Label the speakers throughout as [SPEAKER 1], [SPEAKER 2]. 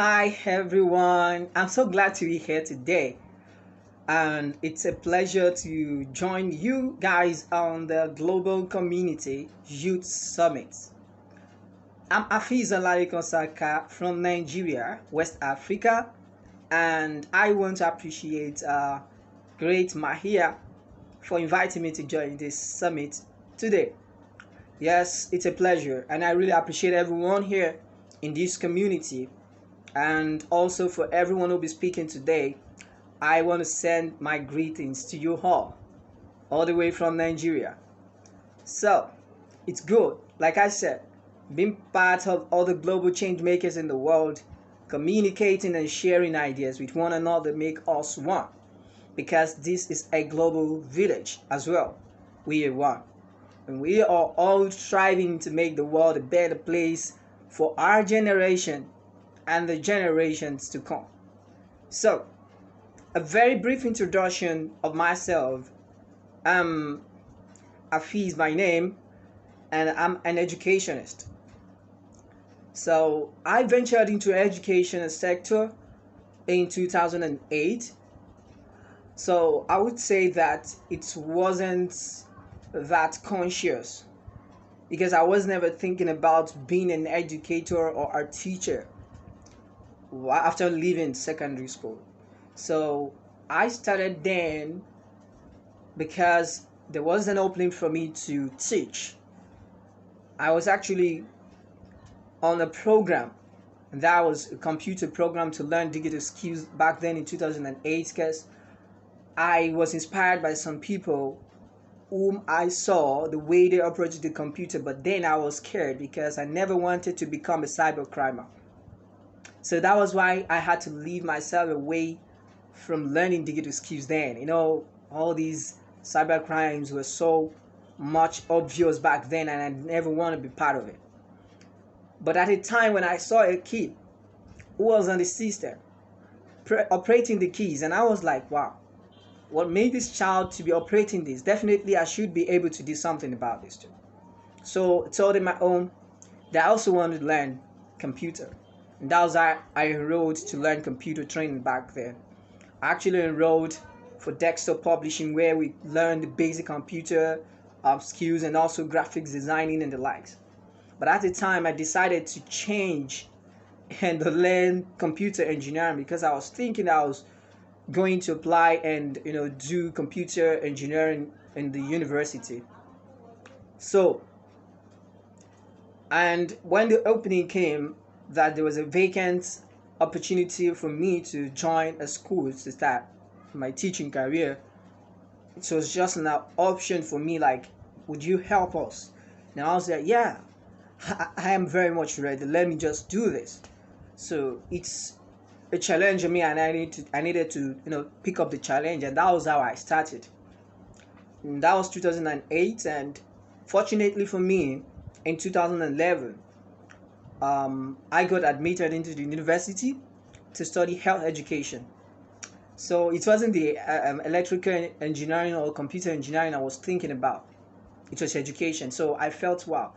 [SPEAKER 1] Hi everyone, I'm so glad to be here today, and it's a pleasure to join you guys on the Global Community Youth Summit. I'm Afeez Olalekan SAKA from Nigeria, West Africa, and I want to appreciate Great Mahia for inviting me to join this summit today. Yes, it's a pleasure, and I really appreciate everyone here in this community. And also for everyone who'll be speaking today, I want to send my greetings to you all the way from Nigeria. So, it's good, like I said, being part of all the global change makers in the world, communicating and sharing ideas with one another make us one. Because this is a global village as well. We are one. And we are all striving to make the world a better place for our generation and the generations to come. So, a very brief introduction of myself. I'm Afeez by name, and I'm an educationist. So, I ventured into education sector in 2008. So, I would say that it wasn't that conscious because I was never thinking about being an educator or a teacher after leaving secondary school. So I started then because there was an opening for me to teach. I was actually on a program, and that was a computer program to learn digital skills back then in 2008 because I was inspired by some people whom I saw the way they approached the computer, but then I was scared because I never wanted to become a cyber criminal. So that was why I had to leave myself away from learning digital skills then. All these cyber crimes were so much obvious back then, and I never want to be part of it. But at a time when I saw a kid who was on the system, operating the keys, and I was like, wow, what made this child to be operating this? Definitely I should be able to do something about this too. So I told him my own that I also wanted to learn computer. And that was I enrolled to learn computer training back then. I actually enrolled for desktop publishing where we learned the basic computer skills and also graphics designing and the likes. But at the time I decided to change and learn computer engineering because I was thinking I was going to apply and do computer engineering in the university. So, and when the opening came that there was a vacant opportunity for me to join a school to start my teaching career, it was just an option for me, like, would you help us? And I was like, yeah, I am very much ready, let me just do this. So it's a challenge for me, and I needed to pick up the challenge, and that was how I started. And that was 2008, and fortunately for me, in 2011, I got admitted into the university to study health education. So it wasn't the electrical engineering or computer engineering I was thinking about. It was education. So I felt, wow.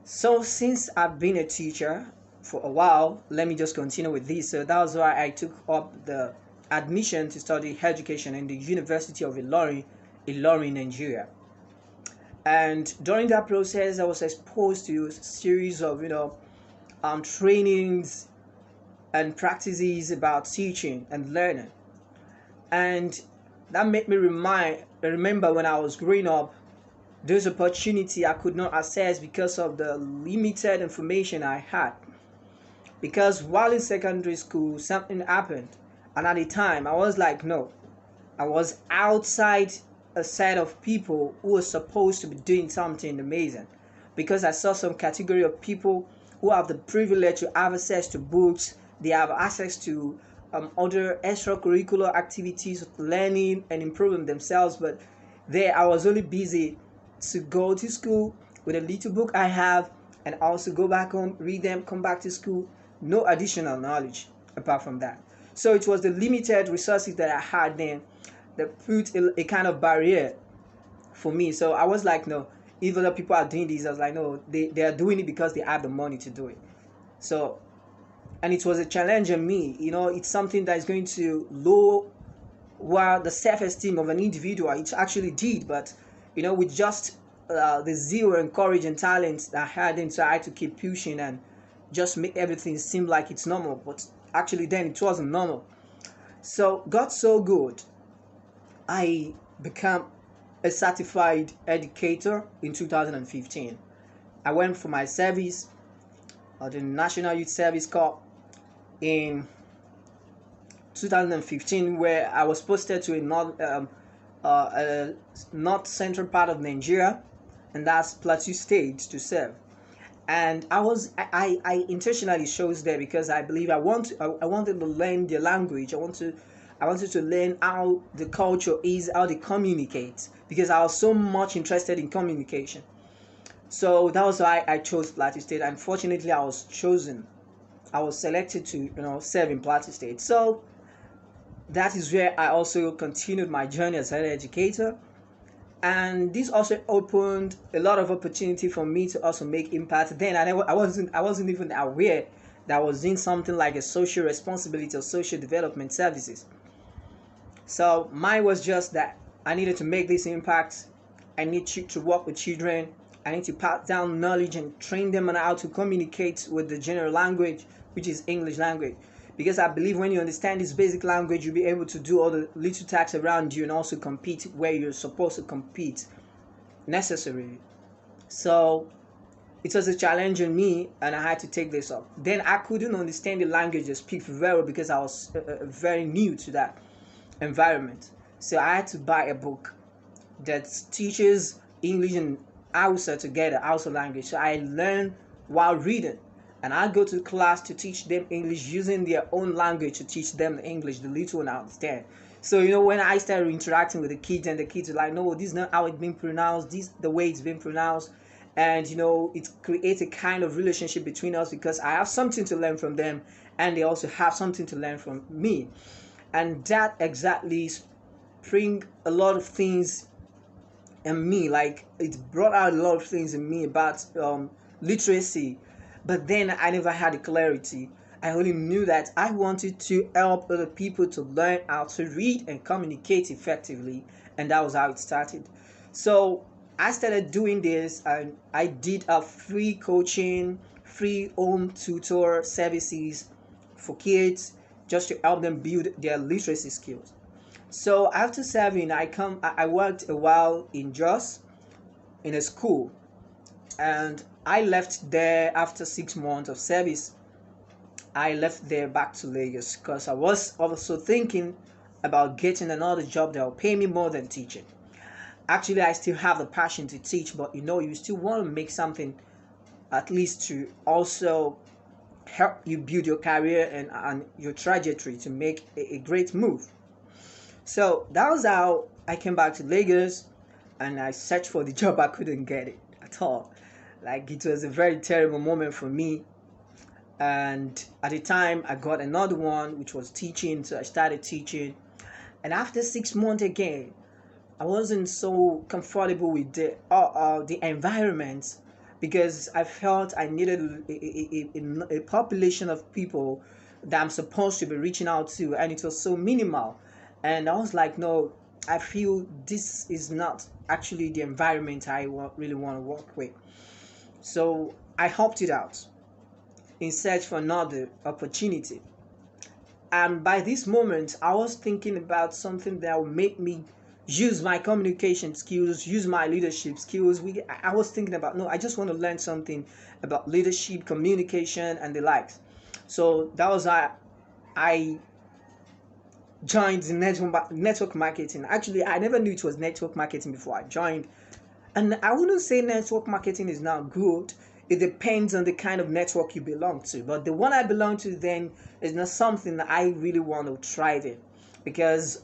[SPEAKER 1] So since I've been a teacher for a while, let me just continue with this. So that was why I took up the admission to study education in the University of Ilorin, Nigeria. And during that process, I was exposed to a series of trainings and practices about teaching and learning, and that made me remember when I was growing up, those opportunity I could not access because of the limited information I had. Because while in secondary school, something happened, and at the time I was like, no, I was outside a set of people who were supposed to be doing something amazing, because I saw some category of people who have the privilege to have access to books, they have access to other extracurricular activities, learning and improving themselves. But there I was only busy to go to school with a little book I have and also go back home, read them, come back to school. No additional knowledge apart from that. So it was the limited resources that I had then that put a kind of barrier for me. So I was like, no, if other people are doing this, I was like, no, they are doing it because they have the money to do it. So and it was a challenge on me. It's something that is going to lower the self-esteem of an individual. It actually did, but with just the zeal and courage and talent that I had inside to keep pushing and just make everything seem like it's normal, but actually then it wasn't normal. So got so good, I became a certified educator in 2015. I went for my service, the National Youth Service Corps, in 2015, where I was posted to a north central part of Nigeria, and that's Plateau State, to serve. And I intentionally chose there because I believe I wanted to learn the language. I wanted to learn how the culture is, how they communicate, because I was so much interested in communication. So that was why I chose Plateau State. Unfortunately, I was selected to serve in Plateau State. So that is where I also continued my journey as an educator. And this also opened a lot of opportunity for me to also make impact. Then I wasn't even aware that I was doing something like a social responsibility or social development services. So mine was just that I needed to make this impact. I need to work with children. I need to pass down knowledge and train them on how to communicate with the general language, which is English language. Because I believe when you understand this basic language, you'll be able to do all the little tasks around you and also compete where you're supposed to compete necessarily. So it was a challenge on me, and I had to take this up. Then I couldn't understand the language or speak very well because I was very new to that environment. So I had to buy a book that teaches English and Hausa together, Hausa language. So I learned while reading. And I go to class to teach them English using their own language to teach them the English, the little one I understand. So when I started interacting with the kids, and the kids are like, no, this is not how it's being pronounced, this the way it's being pronounced. And it creates a kind of relationship between us because I have something to learn from them, and they also have something to learn from me. And that exactly spring a lot of things in me, like it brought out a lot of things in me about literacy. But then I never had the clarity. I only knew that I wanted to help other people to learn how to read and communicate effectively, and that was how it started. So I started doing this, and I did a free coaching, free home tutor services for kids just to help them build their literacy skills. So after serving, I worked a while in Jos in a school, and I left there after 6 months of service. I left there back to Lagos because I was also thinking about getting another job that will pay me more than teaching. Actually, I still have the passion to teach, but you still want to make something at least to also help you build your career and your trajectory to make a great move. So that was how I came back to Lagos, and I searched for the job. I couldn't get it at all. Like, it was a very terrible moment for me. And at the time, I got another one, which was teaching. So I started teaching. And after 6 months again, I wasn't so comfortable with the environment because I felt I needed a population of people that I'm supposed to be reaching out to, and it was so minimal. And I was like, no, I feel this is not actually the environment really want to work with. So I opted out in search for another opportunity. And by this moment, I was thinking about something that would make me use my communication skills, use my leadership skills. I was thinking about, no, I just want to learn something about leadership, communication, and the likes. So that was how I joined the network marketing. Actually, I never knew it was network marketing before I joined. And I wouldn't say network marketing is not good. It depends on the kind of network you belong to. But the one I belong to then is not something that I really want to thrive in because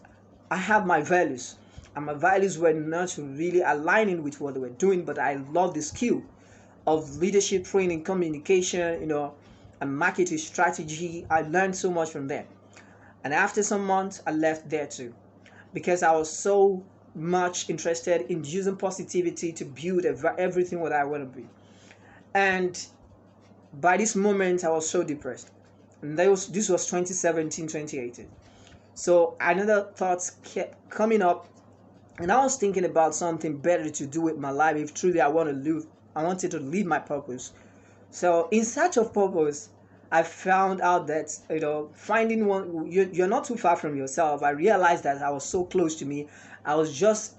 [SPEAKER 1] I have my values. And my values were not really aligning with what they were doing, but I love the skill of leadership training, communication, and marketing strategy. I learned so much from them. And after some months, I left there too because I was so much interested in using positivity to build everything what I want to be. And by this moment, I was so depressed. And this was 2017, 2018. So another thoughts kept coming up, and I was thinking about something better to do with my life if truly I wanted to live my purpose. So in search of purpose, I found out that finding one, you're not too far from yourself. I realized that I was so close to me. I was just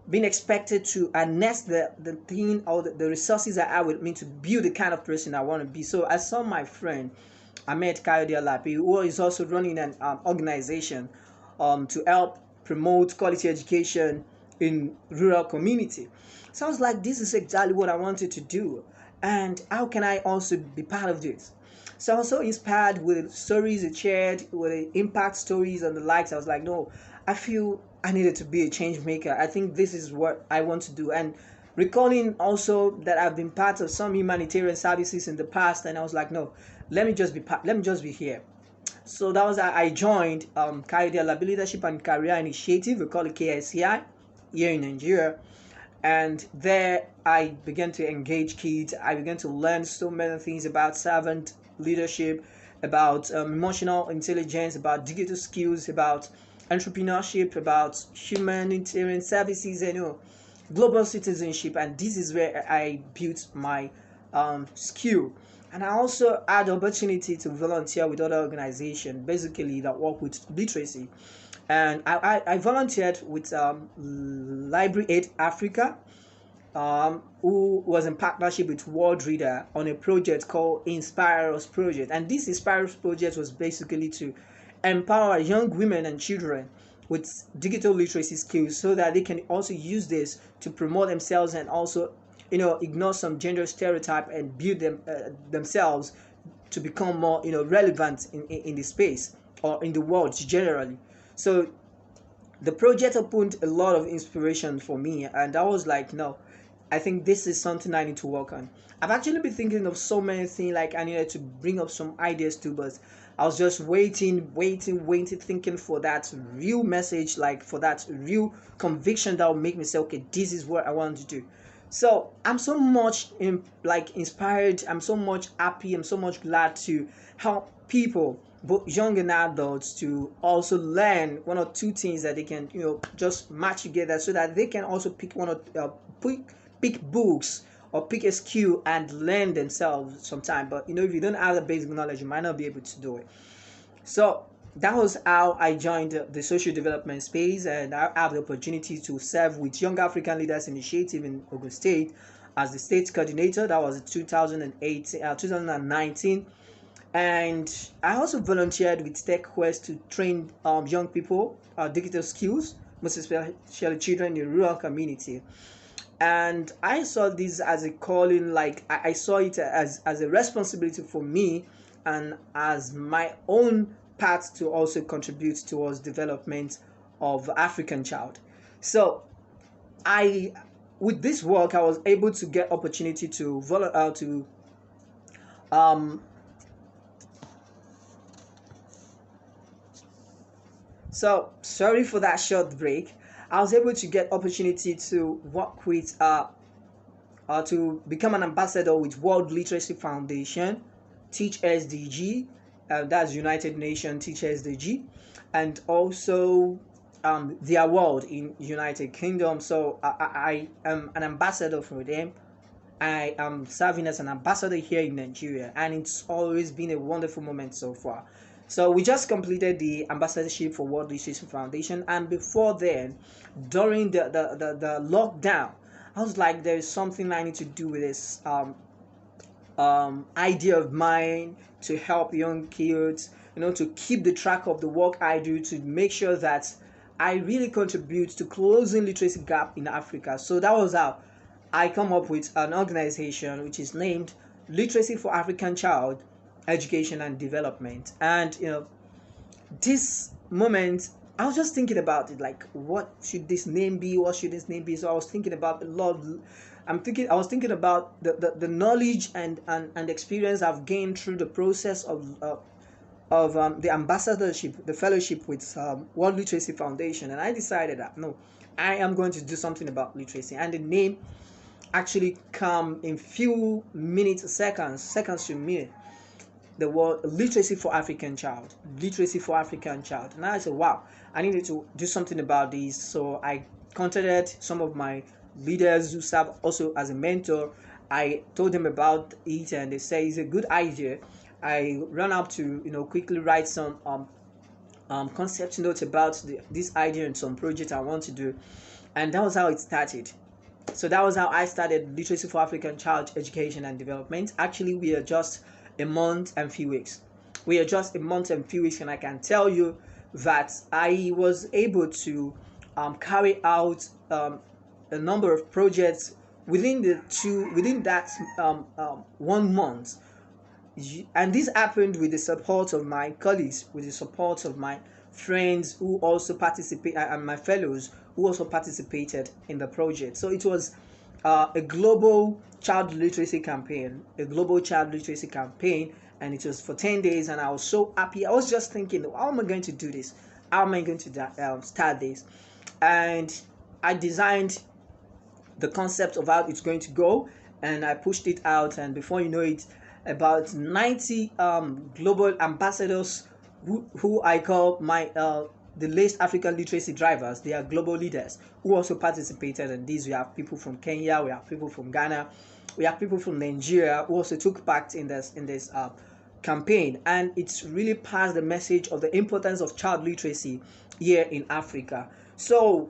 [SPEAKER 1] being expected to harness the thing or the resources I have with me to build the kind of person I want to be. So I saw my friend Ahmed Kayode Alapi, who is also running an organization to help promote quality education in rural community. So I was like, this is exactly what I wanted to do, and how can I also be part of this? So I was so inspired with the stories he shared, with the impact stories and the likes. I was like, no, I feel I needed to be a change maker. I think this is what I want to do. And recalling also that I've been part of some humanitarian services in the past, and I was like, no, let me just be here. So that was I joined Kayode Alabi Leadership and Career Initiative. We call it KSCI here in Nigeria. And there I began to engage kids. I began to learn so many things about servant leadership, about emotional intelligence, about digital skills, about entrepreneurship, about humanitarian services, and global citizenship. And this is where I built my skill. And I also had the opportunity to volunteer with other organizations, basically that work with literacy. And I volunteered with Library Aid Africa, who was in partnership with World Reader on a project called Inspire Us Project. And this Inspire Us Project was basically to empower young women and children with digital literacy skills so that they can also use this to promote themselves and also ignore some gender stereotype and build themselves to become more relevant in the space or in the world generally. So the project opened a lot of inspiration for me, and I was like, no, I think this is something I need to work on. I've actually been thinking of so many things, like I needed to bring up some ideas too, but I was just waiting, thinking for that real message, like for that real conviction that will make me say, okay, this is what I want to do. So I'm so much inspired. I'm so much happy. I'm so much glad to help people, both young and adults, to also learn one or two things that they can just match together so that they can also pick one or pick books or pick a skill and learn themselves sometime. But if you don't have the basic knowledge, you might not be able to do it. So that was how I joined the social development space, and I have the opportunity to serve with Young African Leaders Initiative in Ogun State as the state coordinator. That was in 2019. And I also volunteered with TechQuest to train young people digital skills, most especially children in rural community. And I saw this as a calling, like I saw it as a responsibility for me and as my own part to also contribute towards development of African child. So with this work, I was able to get opportunity to so sorry for that short break. I was able to get opportunity to work with to become an ambassador with World Literacy Foundation, Teach SDG, that's United Nations Teach SDG, and also the award in United Kingdom. So I am an ambassador for them. I am serving as an ambassador here in Nigeria, and it's always been a wonderful moment so far. So we just completed the ambassadorship for World Literacy Foundation, and before then, during the lockdown, I was like, there is something I need to do with this idea of mine to help young kids, to keep the track of the work I do, to make sure that I really contribute to closing literacy gap in Africa. So that was how I come up with an organization which is named Literacy for African Child Education and Development. And this moment I was just thinking about it, like what should this name be, so I was thinking about a lot of, I was thinking about the knowledge and experience I've gained through the process of the ambassadorship, the fellowship with World Literacy Foundation, and I decided that no, I am going to do something about literacy. And the name actually come in few minutes, seconds to minute. the word literacy for African child, literacy for African child. And I said, wow, I needed to do something about this. So I contacted some of my leaders who serve also as a mentor. I told them about it, and they say it's a good idea. I ran up to quickly write some concept notes about this idea and some project I want to do, and that was how it started. So that was how I started Literacy for African Child Education and Development. Actually, we are just a month and few weeks. We are just a month and few weeks, and I can tell you that I was able to carry out a number of projects within that 1 month. And this happened with the support of my colleagues, with the support of my friends who also participate, and my fellows who also participated in the project. So it was a global child literacy campaign, and it was for 10 days, and I was so happy. I was just thinking, how am I going to do this? How am I going to start this? And I designed the concept of how it's going to go, and I pushed it out, and before you know it, about 90 global ambassadors who I call my the least African literacy drivers. They are global leaders who also participated in this. We have people from Kenya, we have people from Ghana, we have people from Nigeria who also took part in this campaign, and it's really passed the message of the importance of child literacy here in Africa. So,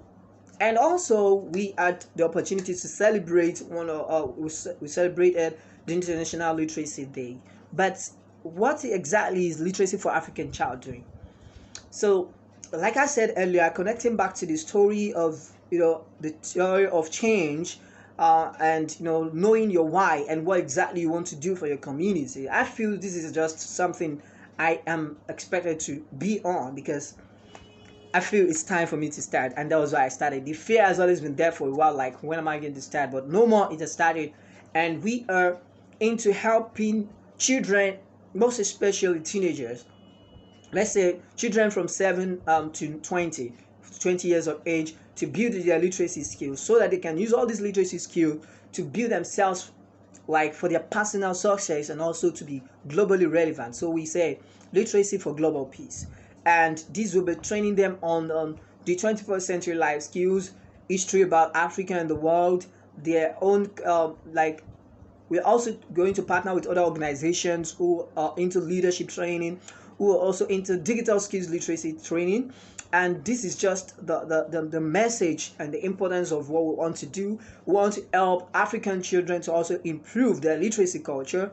[SPEAKER 1] and also we had the opportunity to celebrate we celebrated the International Literacy Day. But what exactly is literacy for African child doing? So, like I said earlier, connecting back to the story of the theory of change, and knowing your why and what exactly you want to do for your community. I feel this is just something I am expected to be on, because I feel it's time for me to start, and that was why I started. The fear has always been there for a while, like when am I going to start? But no more, it has started, and we are into helping children, most especially teenagers. Let's say children from 7 to 20 years of age, to build their literacy skills so that they can use all these literacy skills to build themselves, like for their personal success, and also to be globally relevant. So we say literacy for global peace, and this will be training them on the 21st century life skills, history about Africa and the world, their own we're also going to partner with other organizations who are into leadership training, who are also into digital skills literacy training. And this is just the message and the importance of what we want to do. We want to help African children to also improve their literacy culture.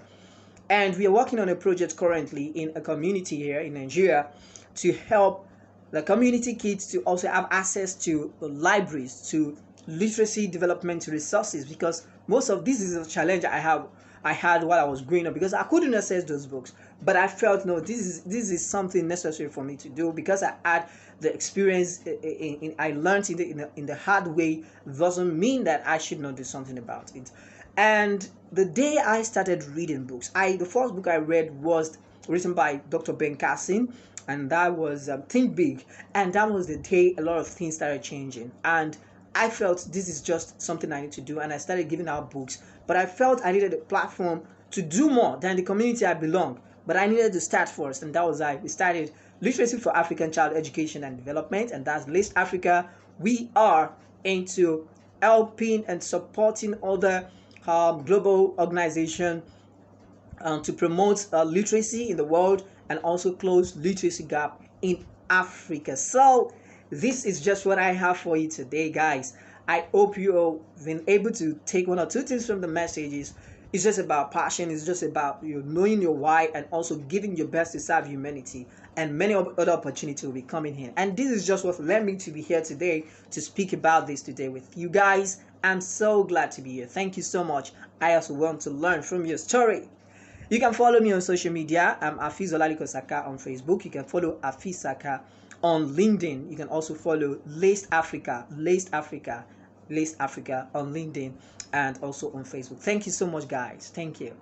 [SPEAKER 1] And we are working on a project currently in a community here in Nigeria to help the community kids to also have access to libraries, to literacy development resources, because most of this is a challenge I had while I was growing up, because I couldn't access those books. But I felt, no, this is something necessary for me to do, because I had the experience. I learned in the hard way. Doesn't mean that I should not do something about it. And the day I started reading books, the first book I read was written by Dr. Ben Carson, and that was Think Big. And that was the day a lot of things started changing. And I felt this is just something I need to do, and I started giving out books. But I felt I needed a platform to do more than the community I belong. But I needed to start first, and that was we started Literacy for African Child Education and Development, and that's LIST Africa. We are into helping and supporting other global organizations to promote literacy in the world, and also close literacy gap in Africa. So this is just what I have for you today, guys. I hope you have been able to take one or two things from the messages. It's just about passion. It's just about knowing your why, and also giving your best to serve humanity. And many other opportunities will be coming here. And this is just what led me to be here today to speak about this today with you guys. I'm so glad to be here. Thank you so much. I also want to learn from your story. You can follow me on social media. I'm Afeez Olalekan SAKA on Facebook. You can follow Afeez SAKA on LinkedIn. You can also follow LIST Africa on LinkedIn, and also on Facebook. Thank you so much, guys. Thank you.